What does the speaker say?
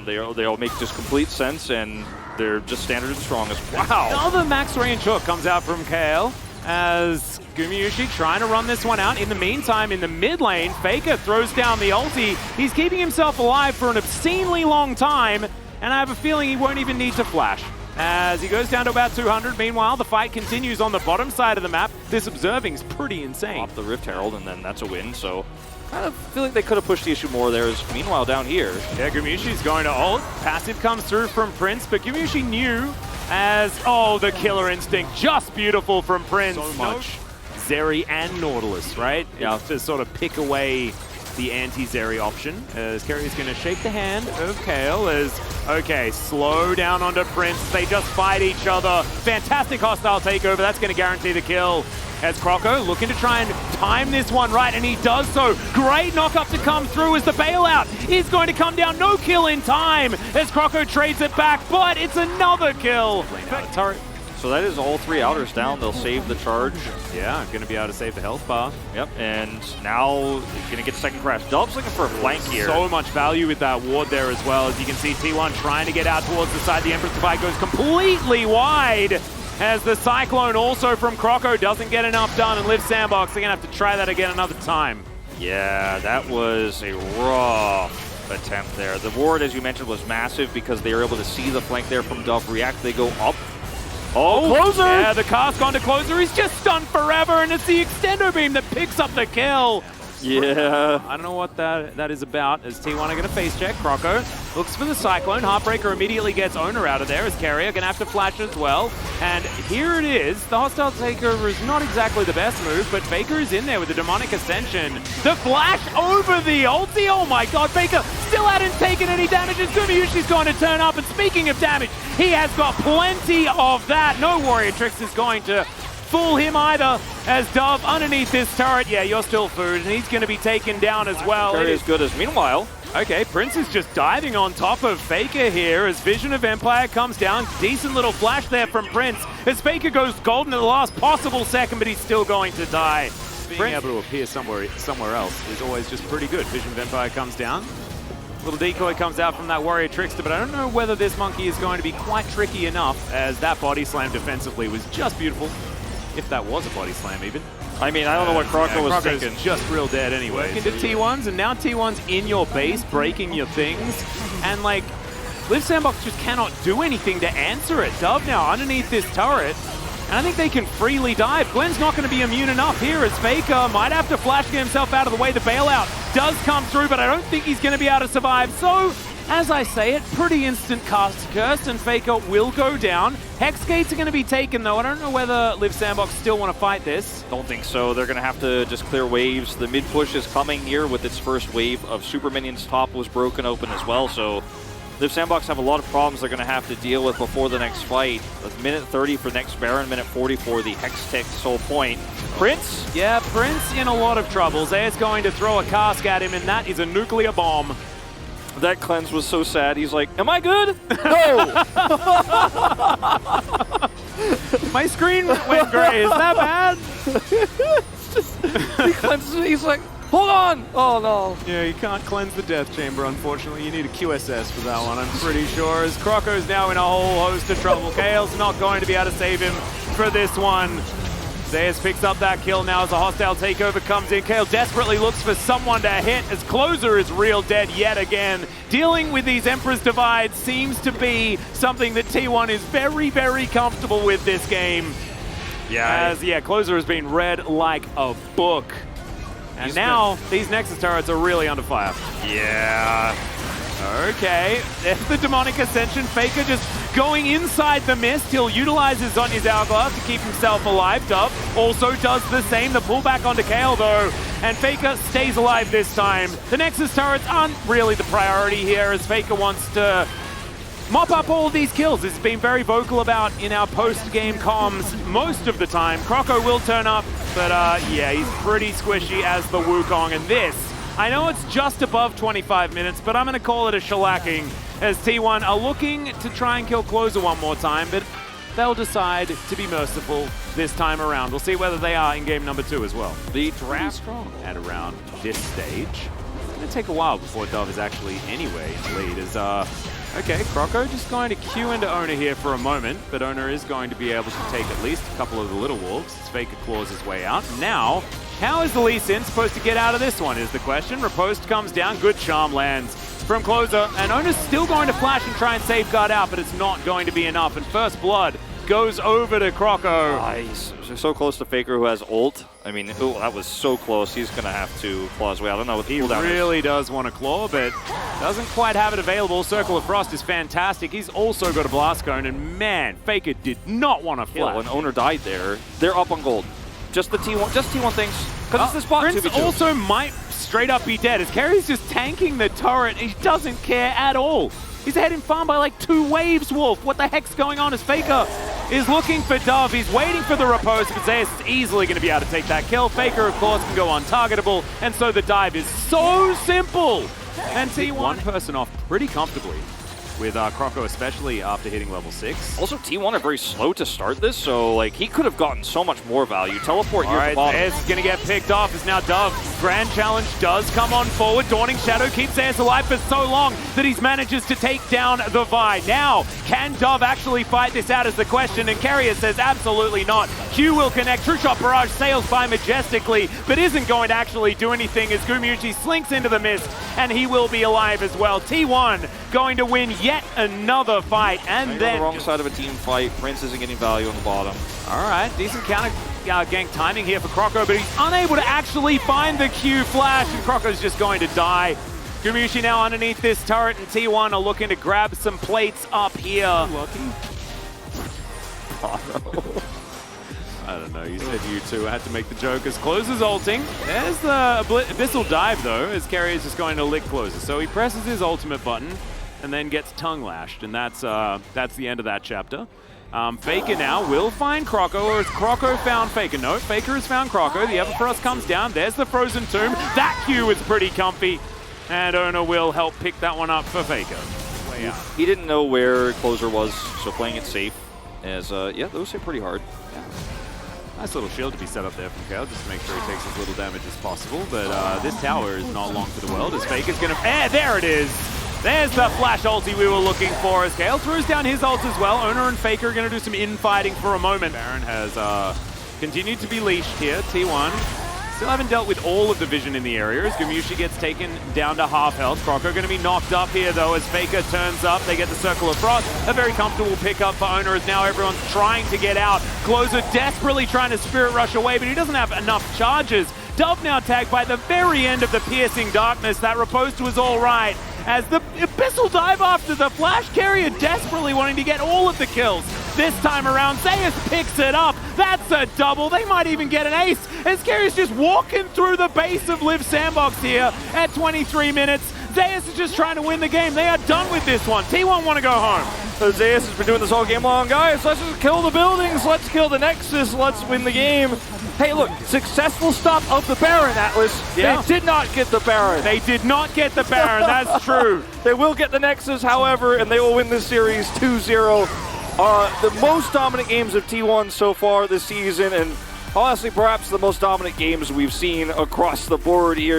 They all make just complete sense, and they're just standard and strong as wow. Another max range hook comes out from Kale as Gumayusi trying to run this one out. In the meantime, in the mid lane, Faker throws down the ulti. He's keeping himself alive for an obscenely long time, and I have a feeling he won't even need to flash. As he goes down to about 200. Meanwhile, the fight continues on the bottom side of the map. This observing's pretty insane. Off the Rift Herald, and then that's a win, so kind of feel like they could have pushed the issue more there. Meanwhile, down here, yeah, Gumayusi's going to ult. Passive comes through from Prince, but Gumayusi knew as, oh, the killer instinct. Just beautiful from Prince. So much. Zeri and Nautilus, right? Yeah. To sort of pick away the anti-Zeri option, as Kerry's going to shake the hand of Kale as, okay, slow down onto Prince. They just fight each other. Fantastic hostile takeover. That's going to guarantee the kill. As Croco looking to try and time this one right, and he does so. Great knock-up to come through as the bailout is going to come down. No kill in time as Croco trades it back, but it's another kill. turret. So that is all three outers down. They'll save the charge. Yeah, going to be able to save the health bar. Yep, and now going to get second crash. Dub's looking for a flank here. So much value with that ward there as well. As you can see, T1 trying to get out towards the side. The Empress Divide goes completely wide as the Cyclone also from Croco doesn't get enough done, and Live Sandbox, they're going to have to try that again another time. Yeah, that was a rough attempt there. The ward, as you mentioned, was massive because they were able to see the flank there from Dove react. They go up. Oh, Closer! Yeah, the cast onto Closer. He's just stunned forever, and it's the Extendo Beam that picks up the kill. Yeah. I don't know what that is about, as T1 are going to face check. Croco looks for the Cyclone. Heartbreaker immediately gets Owner out of there, as Carrier going to have to flash as well. And here it is. The hostile takeover is not exactly the best move, but Faker is in there with the Demonic Ascension. The flash over the ulti. Oh my god, Faker still hadn't taken any damage, and Gumayusi's going to turn up. And speaking of damage, he has got plenty of that. No Warrior Tricks is going to fool him either, as Dove underneath this turret. Yeah, you're still food, and he's going to be taken down as well. Very as good as meanwhile. Okay, Prince is just diving on top of Faker here as Vision of Empire comes down. Decent little flash there from Prince as Faker goes golden at the last possible second, but he's still going to die. Being able to appear somewhere else is always just pretty good. Vision of Empire comes down. Little decoy comes out from that Warrior Trickster, but I don't know whether this monkey is going to be quite tricky enough, as that body slam defensively was just beautiful. If that was a body slam even. I mean, I don't know what Croco was Croco's thinking. Just real dead anyway. Into T1s, and now T1's in your base, breaking your things. And like, Live Sandbox just cannot do anything to answer it. Dove now underneath this turret, and I think they can freely dive. Glenn's not going to be immune enough here, as Faker might have to flash get himself out of the way. The bailout does come through, but I don't think he's going to be able to survive. So, as I say it, pretty instant cast curse, and Faker will go down. Hex gates are going to be taken, though. I don't know whether Live Sandbox still want to fight this. Don't think so. They're going to have to just clear waves. The mid push is coming here with its first wave of super minions. Top was broken open as well, so Live Sandbox have a lot of problems they're going to have to deal with before the next fight. With minute 30 for next Baron, minute 40 for the Hex Tech Soul Point. Prince? Yeah, Prince in a lot of trouble. Zay's going to throw a cask at him, and that is a nuclear bomb. That cleanse was so sad. He's like, am I good? No! My screen went gray. Is that bad? He cleanses, he's like, hold on! Oh no. Yeah, you can't cleanse the death chamber, unfortunately. You need a QSS for that one, I'm pretty sure. As Croco's now in a whole host of trouble. Kale's not going to be able to save him for this one. Zayas picks up that kill now as a hostile takeover comes in. Kale desperately looks for someone to hit as Closer is real dead yet again. Dealing with these Emperor's Divides seems to be something that T1 is very, very comfortable with this game. Yeah. As, yeah, Closer has been read like a book. And now, these Nexus turrets are really under fire. Yeah. Okay, there's the Demonic Ascension. Faker just going inside the mist. He'll utilize his Zhonya's Hourglass to keep himself alive. Dove also does the same. The pullback onto Kale, though, and Faker stays alive this time. The Nexus turrets aren't really the priority here, as Faker wants to mop up all of these kills. This has been very vocal about in our post-game comms most of the time. Croco will turn up, but yeah, he's pretty squishy as the Wukong, and this, I know it's just above 25 minutes, but I'm going to call it a shellacking, as T1 are looking to try and kill Closer one more time, but they'll decide to be merciful this time around. We'll see whether they are in game number 2 as well. The draft strong at around this stage. going to take a while before Dove is actually anyway in the lead. Okay, Croco just going to queue into Owner here for a moment, but Owner is going to be able to take at least a couple of the little wolves. Faker claws his way out. Now, how is the Lee Sin supposed to get out of this one is the question. Riposte comes down, good charm lands from Closer, and Owner's still going to flash and try and safeguard out, but it's not going to be enough, and First Blood goes over to Croco. Nice. So close to Faker, who has ult. I mean, ooh, that was so close. He's going to have to claw his way. I don't know what the cooldown is. He really does want to claw, but doesn't quite have it available. Circle of Frost is fantastic. He's also got a Blast Cone, and man, Faker did not want to flash. When Owner died there, they're up on gold. Just the T1, just T1 things. Because it's this bot Prince 2v2. also might straight up be dead, as Carrie's just tanking the turret. He doesn't care at all. He's ahead in farm by like 2 waves, Wolf. What the heck's going on as Faker is looking for Dove. He's waiting for the riposte, but Zeus is easily going to be able to take that kill. Faker, of course, can go untargetable, and so the dive is so simple. And T1 one person off pretty comfortably, with Croco especially after hitting level 6. Also, T1 are very slow to start this, so like he could have gotten so much more value. Teleport here at the bottom. Zeus is going to get picked off as now Dove. Grand Challenge does come on forward. Dawning Shadow keeps Zeus alive for so long that he manages to take down the Vi. Now, can Dove actually fight this out is the question, and Carrier says absolutely not. Q will connect. True Shot Barrage sails by majestically, but isn't going to actually do anything as Gumuchi slinks into the mist, and he will be alive as well. T1 going to win yet another fight, and then on the wrong side of a team fight. Prince isn't getting value on the bottom. All right, decent counter gank timing here for Croco, but he's unable to actually find the Q flash, and Croco's just going to die. Gumushi now underneath this turret, and T1 are looking to grab some plates up here. Lucky. I don't know, you said you two. I had to make the joke as Closer's ulting. There's the Abyssal Dive, though, as Carrier's just going to lick Closer. So he presses his ultimate button and then gets tongue lashed, and that's the end of that chapter. Faker now will find Croco, or has Croco found Faker? No, Faker has found Croco. The Everfrost comes down. There's the Frozen Tomb. That Q is pretty comfy, and Owner will help pick that one up for Faker. Way out. He didn't know where Closer was, so playing it safe. As yeah, those hit pretty hard. Yeah. Nice little shield to be set up there from Kale, just to make sure he takes as little damage as possible. But this tower is not long for the world, as Faker's going to... there it is! There's the flash ulti we were looking for, as Kale throws down his ult as well. Owner and Faker are going to do some infighting for a moment. Baron has continued to be leashed here. T1 still haven't dealt with all of the vision in the area, as Gumushi gets taken down to half health. Croco going to be knocked up here, though, as Faker turns up. They get the Circle of Frost. A very comfortable pickup for Owner, as now everyone's trying to get out. Closer desperately trying to Spirit Rush away, but he doesn't have enough charges. Dove now tagged by the very end of the Piercing Darkness. That riposte was all right, as the Abyssal Dive after the Flash Carrier desperately wanting to get all of the kills. This time around, Zeus picks it up. That's a double. They might even get an ace, as Carrier's just walking through the base of Live Sandbox here at 23 minutes. Zeus is just trying to win the game. They are done with this one. T1 want to go home. So Zeus has been doing this all game long. Guys, let's just kill the buildings. Let's kill the Nexus. Let's win the game. Hey, look, successful stop of the Baron, Atlas. Yeah. They did not get the Baron. They did not get the Baron, that's true. They will get the Nexus, however, and they will win this series 2-0. The most dominant games of T1 so far this season, and honestly, perhaps the most dominant games we've seen across the board here.